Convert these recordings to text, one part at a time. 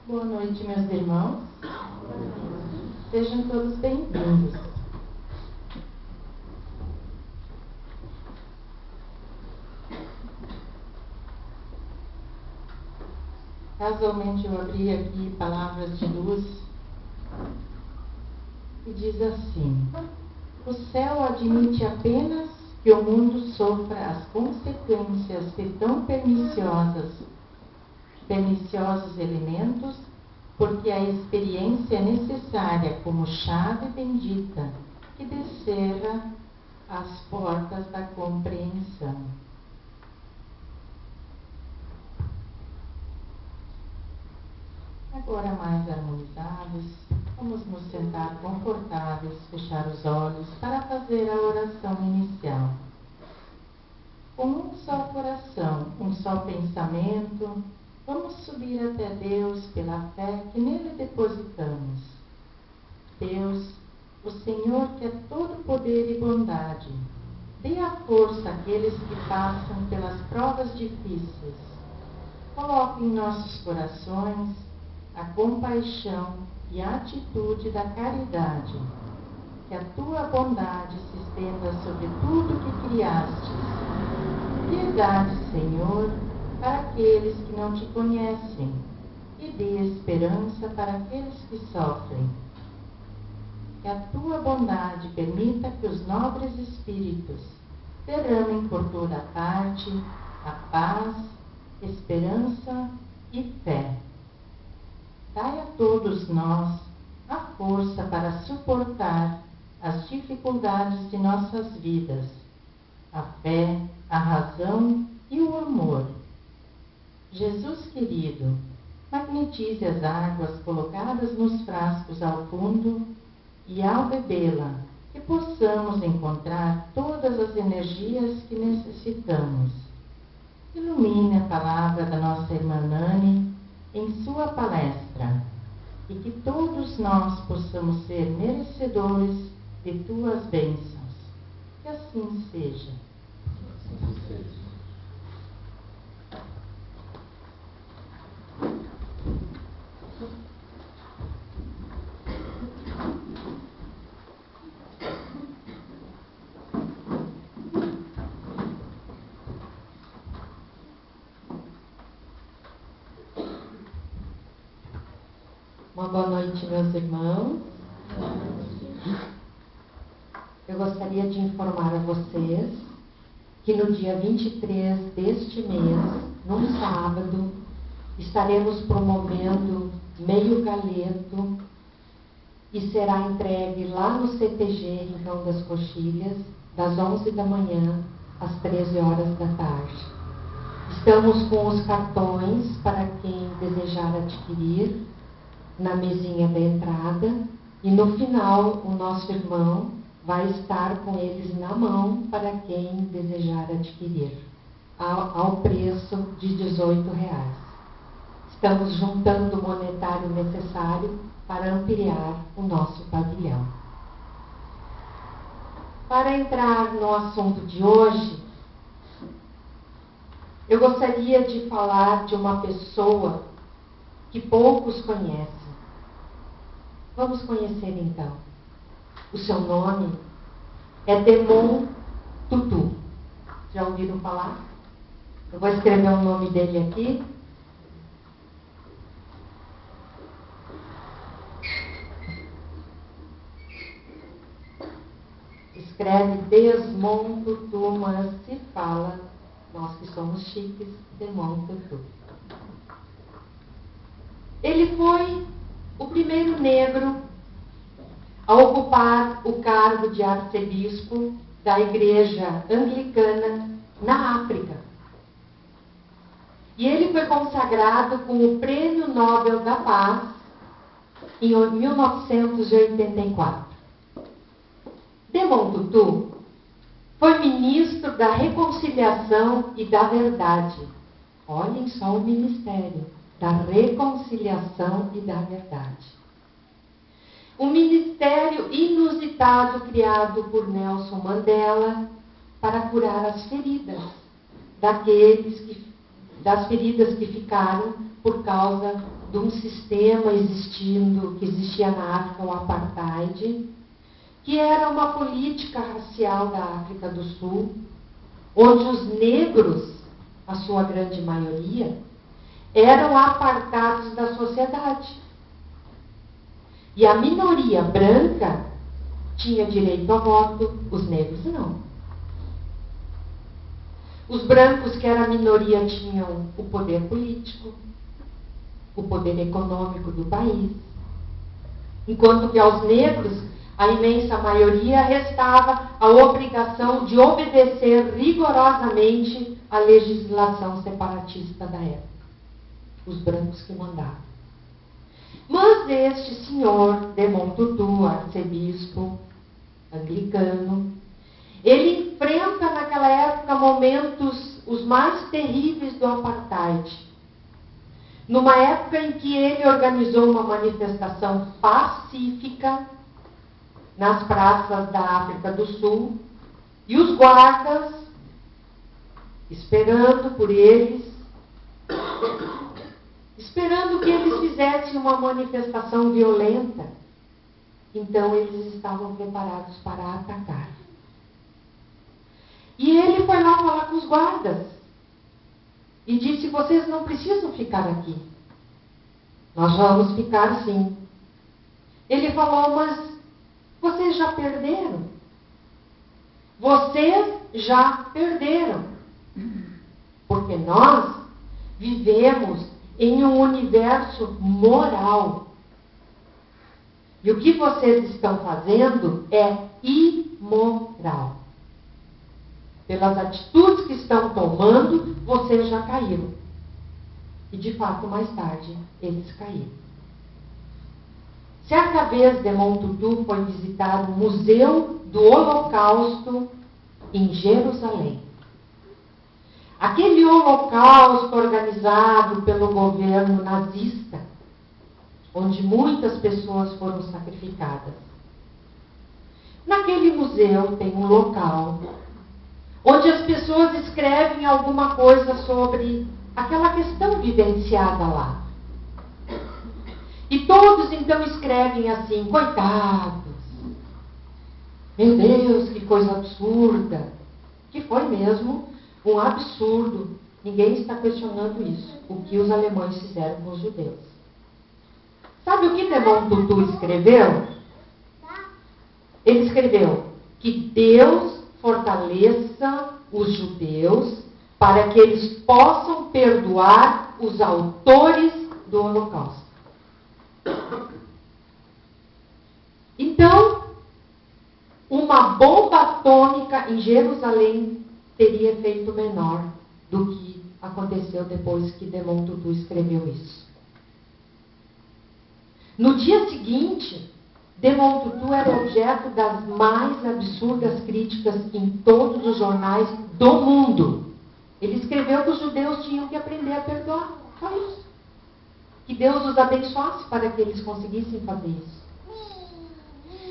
Boa noite, meus irmãos. Sejam todos bem-vindos. Casualmente eu abri aqui Palavras de Luz e diz assim: o céu admite apenas que o mundo sofra as consequências de tão perniciosos elementos, porque a experiência é necessária como chave bendita que descerra as portas da compreensão. Agora mais harmonizados, vamos nos sentar confortáveis, fechar os olhos para fazer a oração inicial. Com um só coração, um só pensamento, vamos subir até Deus pela fé que nele depositamos. Deus, o Senhor que é todo poder e bondade, dê a força àqueles que passam pelas provas difíceis. Coloque em nossos corações a compaixão e a atitude da caridade. Que a tua bondade se estenda sobre tudo que criastes. Piedade, Senhor, para aqueles que não te conhecem, e dê esperança para aqueles que sofrem. Que a tua bondade permita que os nobres espíritos derramem por toda parte a paz, esperança e fé. Dai a todos nós a força para suportar as dificuldades de nossas vidas, a fé, a razão e o amor. Jesus querido, magnetize as águas colocadas nos frascos ao fundo e, ao bebê-la, que possamos encontrar todas as energias que necessitamos. Ilumine a palavra da nossa irmã Nani em sua palestra, e que todos nós possamos ser merecedores de tuas bênçãos. Que assim seja. Assim seja. Uma boa noite, meus irmãos. Eu gostaria de informar a vocês que no dia 23 deste mês, num sábado, estaremos promovendo meio galeto e será entregue lá no CTG Rincão das Coxilhas, das 11 da manhã às 13 horas da tarde. Estamos com os cartões para quem desejar adquirir na mesinha da entrada, e no final o nosso irmão vai estar com eles na mão para quem desejar adquirir, ao preço de R$18. Estamos juntando o monetário necessário para ampliar o nosso pavilhão. Para entrar no assunto de hoje, eu gostaria de falar de uma pessoa que poucos conhecem. Vamos conhecer então. O seu nome é Desmond Tutu. Já ouviram falar? Eu vou escrever o nome dele aqui. Escreve Desmond Tutu, mas se fala, nós que somos chiques, Desmond Tutu. Ele foi o primeiro negro a ocupar o cargo de arcebispo da Igreja Anglicana na África. E ele foi consagrado com o Prêmio Nobel da Paz em 1984. Desmond Tutu foi ministro da Reconciliação e da Verdade. Olhem só o ministério da Reconciliação e da Verdade. Um ministério inusitado criado por Nelson Mandela para curar as feridas das feridas que ficaram por causa de um sistema que existia na África, o Apartheid, que era uma política racial da África do Sul, onde os negros, a sua grande maioria, eram apartados da sociedade. E a minoria branca tinha direito ao voto, os negros não. Os brancos, que era a minoria, tinham o poder político, o poder econômico do país, enquanto que aos negros, a imensa maioria, restava a obrigação de obedecer rigorosamente à legislação separatista da época. Os brancos que mandavam. Mas este senhor, Desmond Tutu, arcebispo anglicano, ele enfrenta naquela época momentos os mais terríveis do apartheid. Numa época em que ele organizou uma manifestação pacífica nas praças da África do Sul, e os guardas, esperando por eles, esperando que eles fizessem uma manifestação violenta. Então eles estavam preparados para atacar. E ele foi lá falar com os guardas e disse: vocês não precisam ficar aqui. Nós vamos ficar sim. Ele falou: mas vocês já perderam. Vocês já perderam. Porque nós vivemos em um universo moral. E o que vocês estão fazendo é imoral. Pelas atitudes que estão tomando, vocês já caíram. E de fato, mais tarde, eles caíram. Certa vez, Desmond Tutu foi visitar o Museu do Holocausto em Jerusalém. Aquele holocausto organizado pelo governo nazista, onde muitas pessoas foram sacrificadas. Naquele museu tem um local onde as pessoas escrevem alguma coisa sobre aquela questão vivenciada lá. E todos então escrevem assim: coitados, meu Deus, que coisa absurda. Que foi mesmo um absurdo. Ninguém está questionando isso. O que os alemães fizeram com os judeus. Sabe o que Desmond Tutu escreveu? Ele escreveu que Deus fortaleça os judeus para que eles possam perdoar os autores do Holocausto. Então, uma bomba atômica em Jerusalém teria efeito menor do que aconteceu depois que Desmond Tutu escreveu isso. No dia seguinte, Desmond Tutu era objeto das mais absurdas críticas em todos os jornais do mundo. Ele escreveu que os judeus tinham que aprender a perdoar. Só isso. Que Deus os abençoasse para que eles conseguissem fazer isso.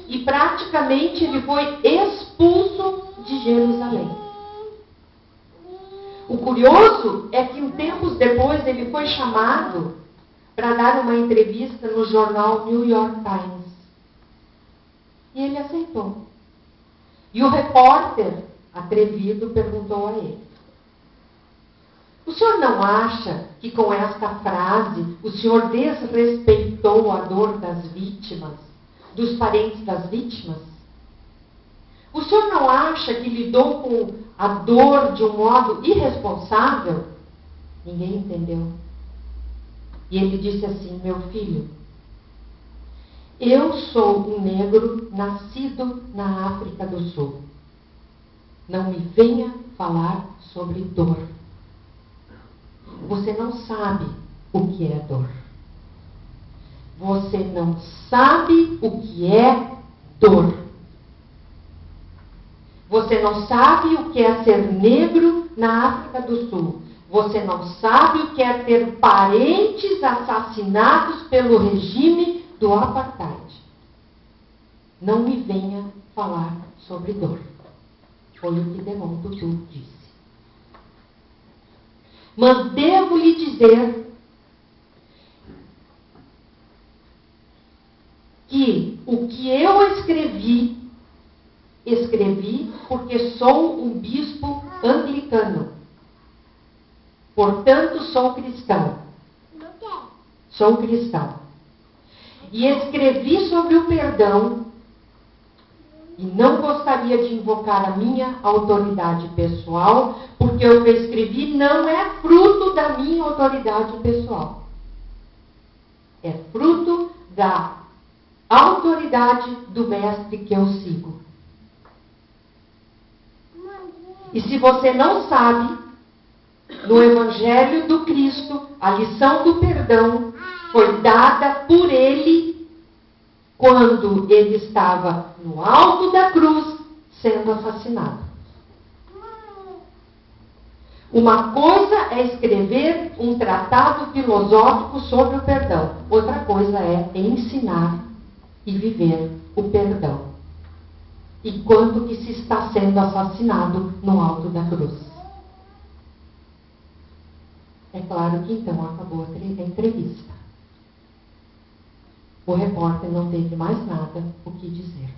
E praticamente ele foi expulso de Jerusalém. O curioso é que, tempos depois, ele foi chamado para dar uma entrevista no jornal New York Times. E ele aceitou. E o repórter, atrevido, perguntou a ele: o senhor não acha que com esta frase o senhor desrespeitou a dor das vítimas, dos parentes das vítimas? O senhor não acha que lidou com a dor de um modo irresponsável? Ninguém entendeu. E ele disse assim: meu filho, eu sou um negro nascido na África do Sul. Não me venha falar sobre dor. Você não sabe o que é dor. Você não sabe o que é dor. Você não sabe o que é ser negro na África do Sul. Você não sabe o que é ter parentes assassinados pelo regime do apartheid. Não me venha falar sobre dor. Foi o que Desmond Tutu disse. Mas devo lhe dizer que o que eu escrevi porque sou um bispo anglicano. Portanto, sou cristão. Sou cristão. E escrevi sobre o perdão e não gostaria de invocar a minha autoridade pessoal, porque o que eu escrevi não é fruto da minha autoridade pessoal. É fruto da autoridade do mestre que eu sigo. E se você não sabe, no Evangelho do Cristo, a lição do perdão foi dada por ele quando ele estava no alto da cruz sendo assassinado. Uma coisa é escrever um tratado filosófico sobre o perdão. Outra coisa é ensinar e viver o perdão. Enquanto que se está sendo assassinado no alto da cruz. É claro que então acabou a entrevista. O repórter não teve mais nada o que dizer.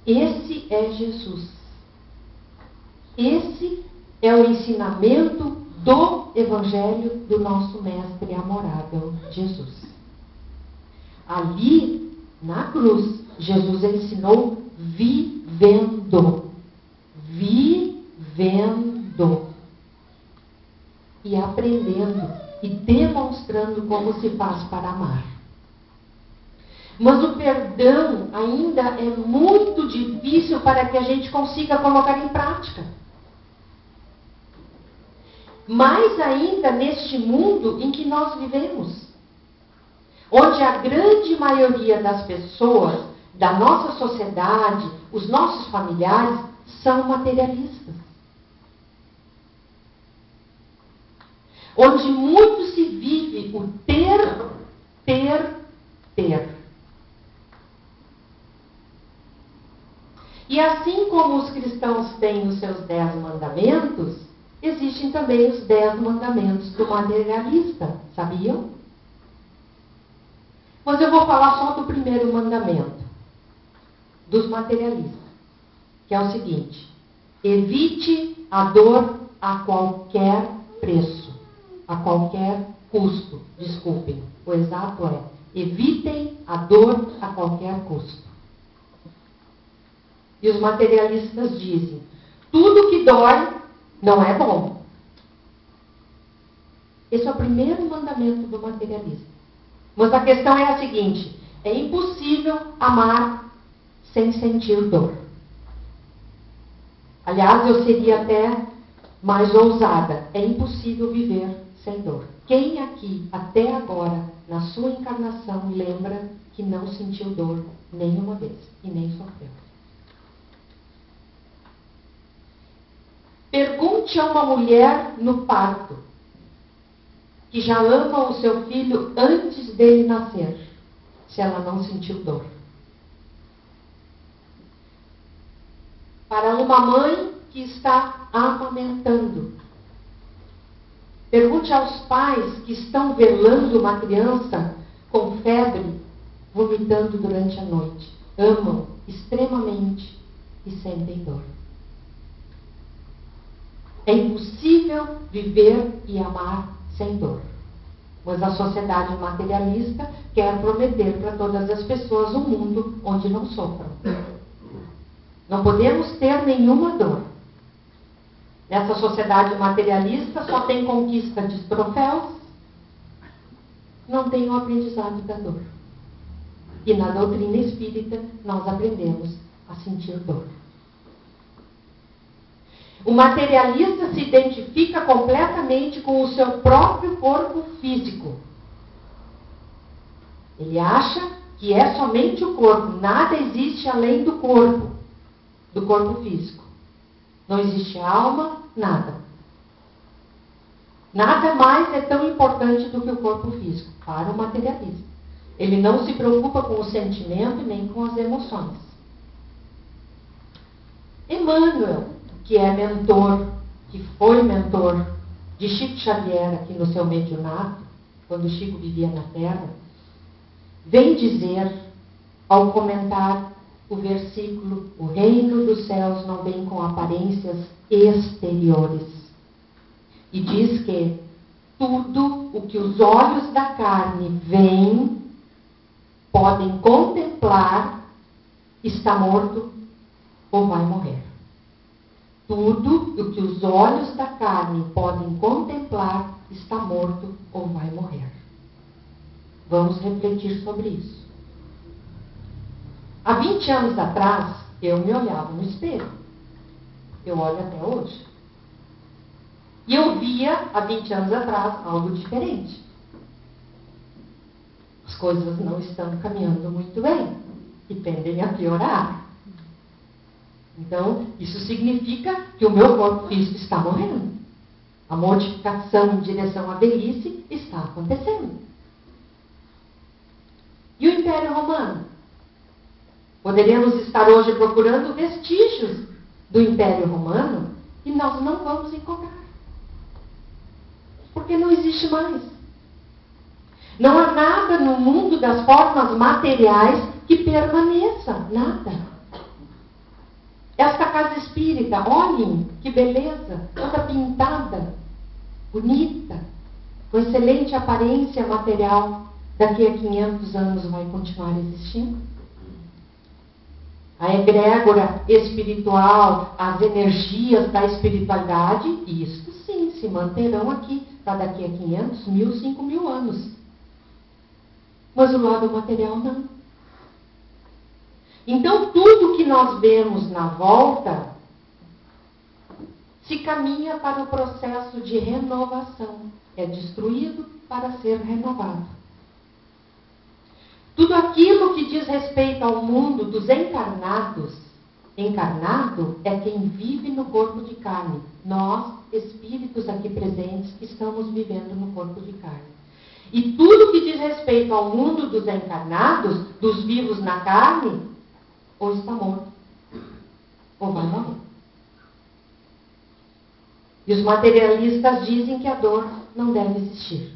Esse é Jesus. Esse é o ensinamento do Evangelho do nosso Mestre amorável, Jesus. Ali, na cruz, Jesus ensinou vivendo. Vivendo. E aprendendo e demonstrando como se faz para amar. Mas o perdão ainda é muito difícil para que a gente consiga colocar em prática. Mais ainda neste mundo em que nós vivemos, onde a grande maioria das pessoas da nossa sociedade, os nossos familiares, são materialistas. Onde muito se vive o ter. E assim como os cristãos têm os seus 10 mandamentos, existem também os 10 mandamentos do materialista, sabiam? Mas eu vou falar só do primeiro mandamento, dos materialistas, que é o seguinte: evite a dor a qualquer preço, a qualquer custo. Desculpem, o exato é: evitem a dor a qualquer custo. E os materialistas dizem: tudo que dói não é bom. Esse é o primeiro mandamento do materialismo. Mas a questão é a seguinte: é impossível amar sem sentir dor. Aliás, eu seria até mais ousada: é impossível viver sem dor. Quem aqui, até agora, na sua encarnação, lembra que não sentiu dor nenhuma vez e nem sofreu? Pergunte a uma mulher no parto, que já ama o seu filho antes dele nascer, se ela não sentiu dor. Para uma mãe que está amamentando, pergunte aos pais que estão velando uma criança com febre, vomitando durante a noite. Amam extremamente e sentem dor. É impossível viver e amar sem dor. Mas a sociedade materialista quer prometer para todas as pessoas um mundo onde não sofram. Não podemos ter nenhuma dor. Nessa sociedade materialista só tem conquista de troféus, não tem o aprendizado da dor. E na doutrina espírita nós aprendemos a sentir dor. O materialista se identifica completamente com o seu próprio corpo físico. Ele acha que é somente o corpo, nada existe além do corpo físico. Não existe alma, nada. Nada mais é tão importante do que o corpo físico para o materialista. Ele não se preocupa com o sentimento nem com as emoções. Emmanuel, que é mentor, que foi mentor de Chico Xavier aqui no seu mediunato, quando Chico vivia na Terra, vem dizer, ao comentar o versículo, o reino dos céus não vem com aparências exteriores. E diz que tudo o que os olhos da carne veem, podem contemplar, está morto ou vai morrer. Tudo o que os olhos da carne podem contemplar, está morto ou vai morrer. Vamos refletir sobre isso. Há 20 anos atrás, eu me olhava no espelho. Eu olho até hoje. E eu via, há 20 anos atrás, algo diferente. As coisas não estão caminhando muito bem e tendem a piorar. Então, isso significa que o meu corpo físico está morrendo. A modificação em direção à velhice está acontecendo. E o Império Romano? Poderíamos estar hoje procurando vestígios do Império Romano e nós não vamos encontrar. Porque não existe mais. Não há nada no mundo das formas materiais que permaneça. Nada. Esta casa espírita, olhem que beleza, toda pintada, bonita, com excelente aparência material, daqui a 500 anos vai continuar existindo? A egrégora espiritual, as energias da espiritualidade, isto sim, se manterão aqui, para daqui a 500, 1000, 5000 anos. Mas o lado material não. Então, tudo que nós vemos na volta se caminha para o processo de renovação. É destruído para ser renovado. Tudo aquilo que diz respeito ao mundo dos encarnados, encarnado é quem vive no corpo de carne. Nós, espíritos aqui presentes, estamos vivendo no corpo de carne. E tudo que diz respeito ao mundo dos encarnados, dos vivos na carne, ou está morto, ou vai morrer. E os materialistas dizem que a dor não deve existir.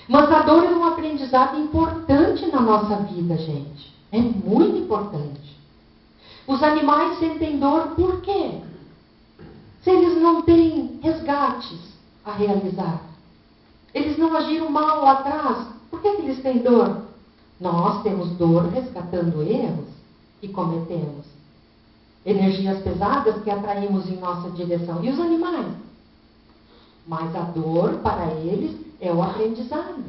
Mas a dor é um aprendizado importante na nossa vida, gente. É muito importante. Os animais sentem dor por quê? Se eles não têm resgates a realizar. Eles não agiram mal lá atrás. Por que eles têm dor? Nós temos dor resgatando erros que cometemos. Energias pesadas que atraímos em nossa direção. E os animais? Mas a dor, para eles, é o aprendizado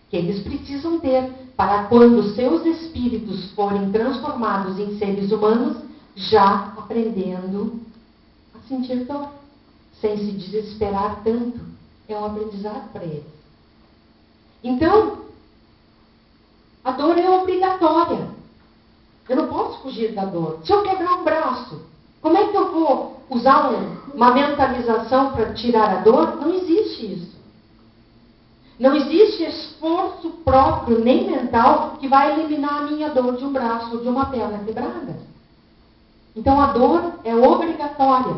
que eles precisam ter para quando seus espíritos forem transformados em seres humanos, já aprendendo a sentir dor, sem se desesperar tanto. É um aprendizado para eles. Então, a dor é obrigatória. Eu não posso fugir da dor. Se eu quebrar um braço, como é que eu vou usar uma mentalização para tirar a dor? Não existe isso. Não existe esforço próprio, nem mental, que vai eliminar a minha dor de um braço ou de uma perna quebrada. Então a dor é obrigatória.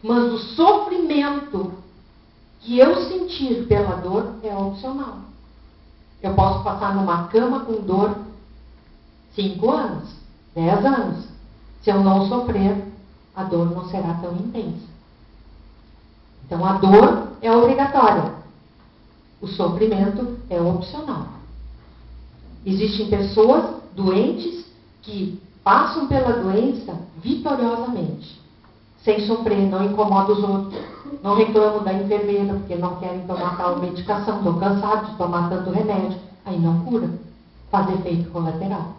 Mas o sofrimento que eu sentir pela dor é opcional. Eu posso passar numa cama com dor 5 anos, 10 anos. Se eu não sofrer, a dor não será tão intensa. Então a dor é obrigatória. O sofrimento é opcional. Existem pessoas doentes que passam pela doença vitoriosamente, sem sofrer, não incomodam os outros, não reclamam da enfermeira porque não querem tomar tal medicação, estão cansados de tomar tanto remédio, aí não cura, faz efeito colateral.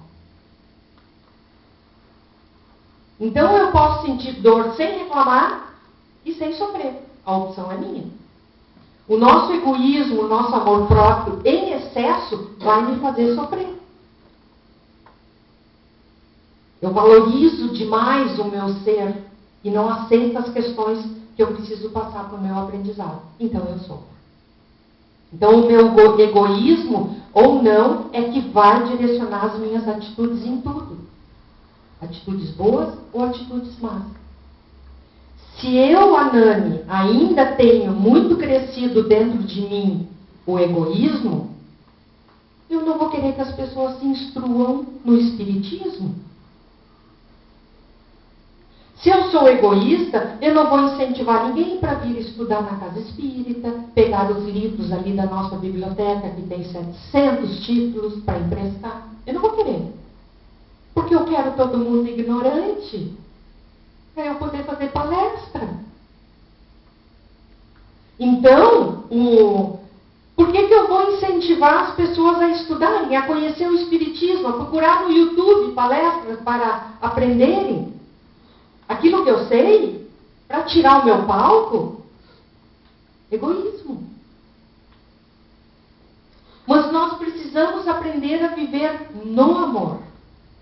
Então eu posso sentir dor sem reclamar e sem sofrer. A opção é minha. O nosso egoísmo, o nosso amor próprio em excesso vai me fazer sofrer. Eu valorizo demais o meu ser e não aceito as questões que eu preciso passar para o meu aprendizado. Então eu sofro. Então o meu egoísmo ou não é que vai direcionar as minhas atitudes em tudo. Atitudes boas ou atitudes más. Se eu, Anani, ainda tenho muito crescido dentro de mim o egoísmo, Eu não vou querer que as pessoas se instruam no espiritismo. Se eu sou egoísta, eu não vou incentivar ninguém para vir estudar na casa espírita, pegar os livros ali da nossa biblioteca, que tem 700 títulos para emprestar. Eu não vou querer. Porque eu quero todo mundo ignorante, para eu poder fazer palestra. Então, por que eu vou incentivar as pessoas a estudarem, a conhecer o espiritismo, a procurar no YouTube palestras para aprenderem aquilo que eu sei, para tirar o meu palco? Egoísmo. Mas nós precisamos aprender a viver no amor,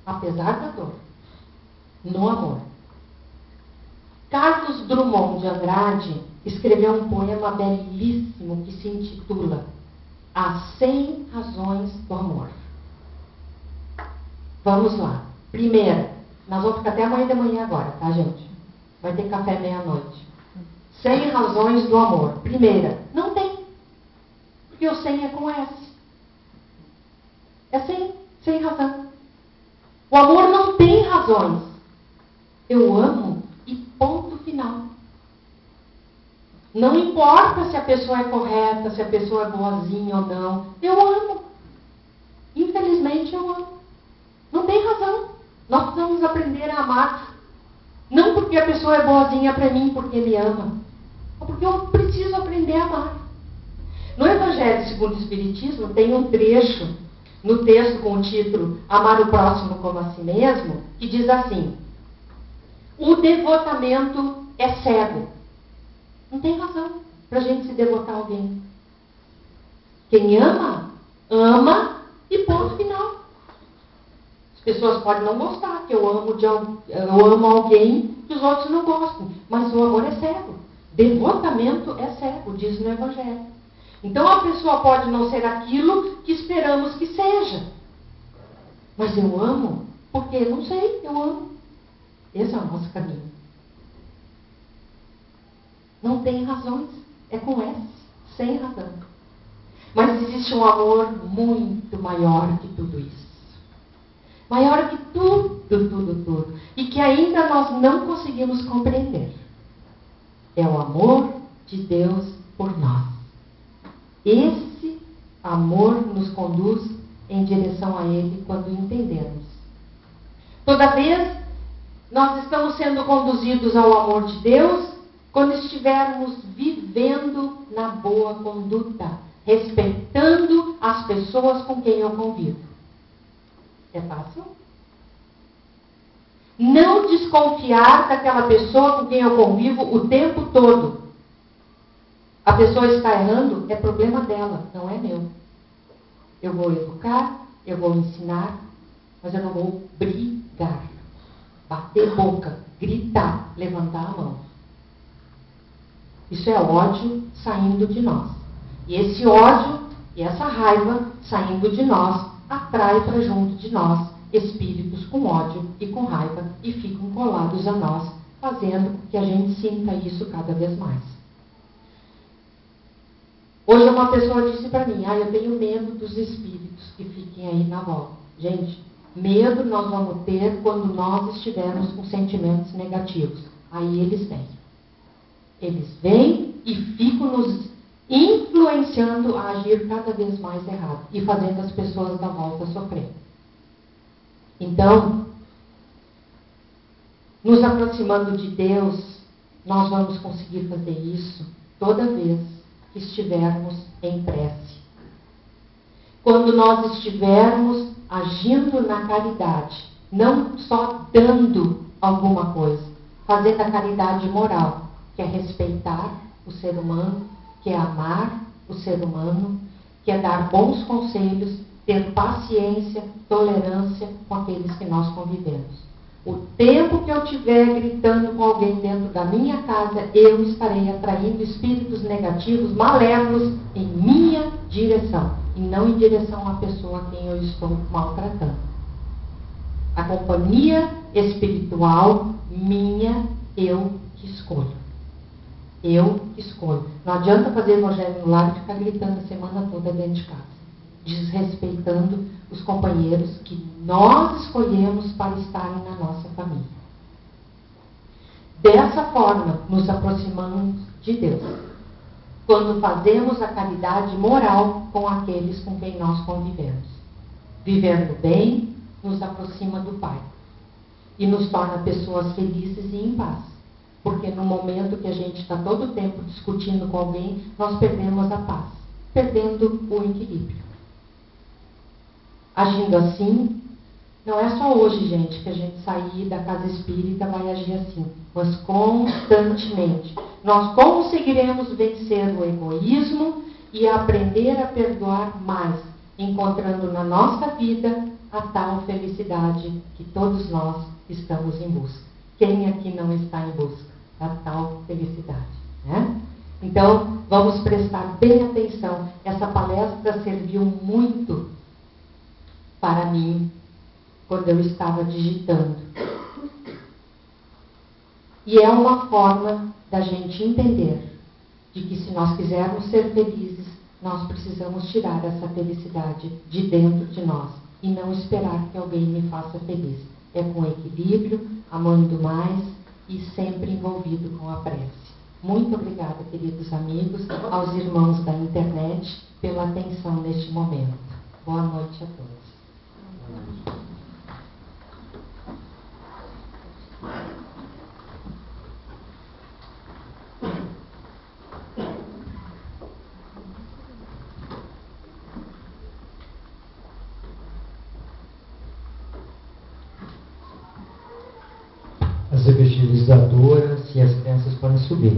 apesar da dor. No amor. Carlos Drummond de Andrade escreveu um poema belíssimo que se intitula As 100 Razões do Amor. Vamos lá. Primeira, nós vamos ficar até amanhã de manhã agora, tá, gente? Vai ter café meia-noite. 100 razões do amor. Primeira, não tem. Porque o 100 é com S. É 100, sem razão. O amor não tem razões. Eu amo e ponto final. Não importa se a pessoa é correta, se a pessoa é boazinha ou não. Eu amo. Infelizmente eu amo. Não tem razão. Nós precisamos aprender a amar. Não porque a pessoa é boazinha para mim, porque me ama. Mas porque eu preciso aprender a amar. No Evangelho segundo o Espiritismo tem um trecho no texto com o título Amar o Próximo como a Si Mesmo, que diz assim: o devotamento é cego. Não tem razão para a gente se devotar a alguém. Quem ama, ama e ponto final. As pessoas podem não gostar que eu amo alguém que os outros não gostam, mas o amor é cego. Devotamento é cego, diz no Evangelho. Então a pessoa pode não ser aquilo que esperamos que seja. Mas eu amo porque, não sei, eu amo. Esse é o nosso caminho. Não tem razões. É com S, sem razão. Mas existe um amor muito maior que tudo isso. Maior que tudo. E que ainda nós não conseguimos compreender. É o amor de Deus por nós. Esse amor nos conduz em direção a Ele quando entendemos. Toda vez nós estamos sendo conduzidos ao amor de Deus quando estivermos vivendo na boa conduta, respeitando as pessoas com quem eu convivo. É fácil? Não desconfiar daquela pessoa com quem eu convivo o tempo todo. A pessoa está errando, é problema dela, não é meu. Eu vou educar, eu vou ensinar, mas eu não vou brigar, bater boca, gritar, levantar a mão. Isso é ódio saindo de nós. E esse ódio e essa raiva saindo de nós atrai para junto de nós espíritos com ódio e com raiva e ficam colados a nós, fazendo com que a gente sinta isso cada vez mais. Hoje uma pessoa disse para mim, eu tenho medo dos espíritos que fiquem aí na volta. Gente, medo nós vamos ter quando nós estivermos com sentimentos negativos. Aí eles vêm. Eles vêm e ficam nos influenciando a agir cada vez mais errado e fazendo as pessoas da volta sofrer. Então, nos aproximando de Deus, nós vamos conseguir fazer isso toda vez que estivermos em prece. Quando nós estivermos agindo na caridade, não só dando alguma coisa, fazendo a caridade moral, que é respeitar o ser humano, que é amar o ser humano, que é dar bons conselhos, ter paciência, tolerância com aqueles que nós convivemos. O tempo que eu estiver gritando com alguém dentro da minha casa, eu estarei atraindo espíritos negativos, malévolos, em minha direção, e não em direção à pessoa a quem eu estou maltratando. A companhia espiritual minha, eu que escolho. Eu que escolho. Não adianta fazer evangelho no lar e ficar gritando a semana toda dentro de casa. desrespeitando os companheiros que nós escolhemos para estarem na nossa família. Dessa forma, nos aproximamos de Deus, quando fazemos a caridade moral com aqueles com quem nós convivemos. Viver no bem nos aproxima do Pai e nos torna pessoas felizes e em paz. Porque no momento que a gente está todo o tempo discutindo com alguém, nós perdemos a paz, perdendo o equilíbrio. Agindo assim, não é só hoje, gente, que a gente sair da casa espírita vai agir assim, mas constantemente. Nós conseguiremos vencer o egoísmo e aprender a perdoar mais, encontrando na nossa vida a tal felicidade que todos nós estamos em busca. Quem aqui não está em busca da tal felicidade, né? Então, vamos prestar bem atenção. Essa palestra serviu muito para mim quando eu estava digitando. E é uma forma da gente entender de que se nós quisermos ser felizes, nós precisamos tirar essa felicidade de dentro de nós e não esperar que alguém me faça feliz. É com equilíbrio, amando mais e sempre envolvido com a prece. Muito obrigada, queridos amigos, aos irmãos da internet, pela atenção neste momento. Boa noite a todos. As evangelizadoras e as crianças podem subir.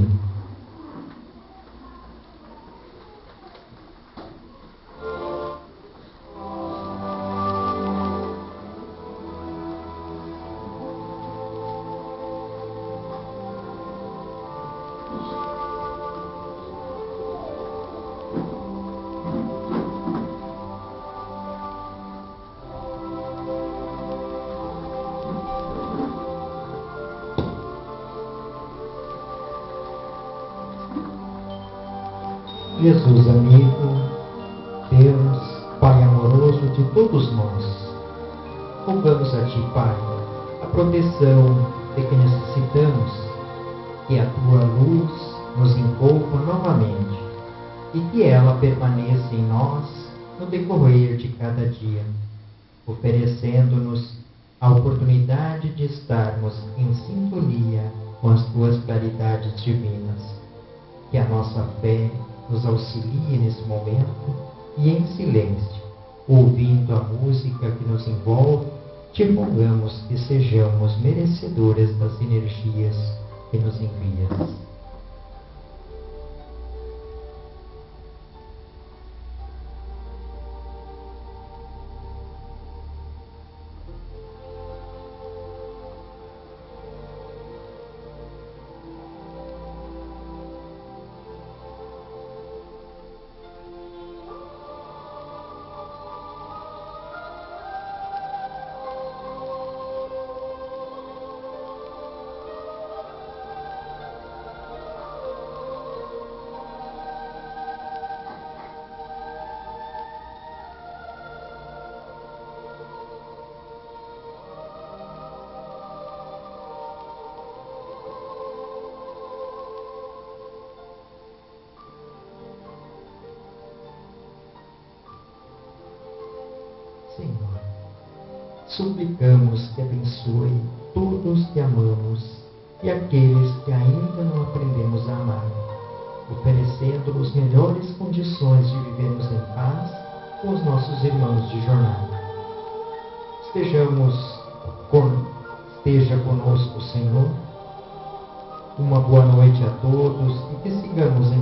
Jesus, amigo, Deus, Pai amoroso de todos nós, rogamos a Ti, Pai, a proteção de que necessitamos, que a Tua luz nos envolva novamente e que ela permaneça em nós no decorrer de cada dia, oferecendo-nos a oportunidade de estarmos em sintonia com as Tuas claridades divinas. Que a nossa fé nos auxilie nesse momento e em silêncio, ouvindo a música que nos envolve, te rogamos que sejamos merecedoras das energias que nos envias. Senhor, suplicamos que abençoe todos que amamos e aqueles que ainda não aprendemos a amar, oferecendo-nos melhores condições de vivermos em paz com os nossos irmãos de jornada. Esteja conosco, Senhor. Uma boa noite a todos e que sigamos em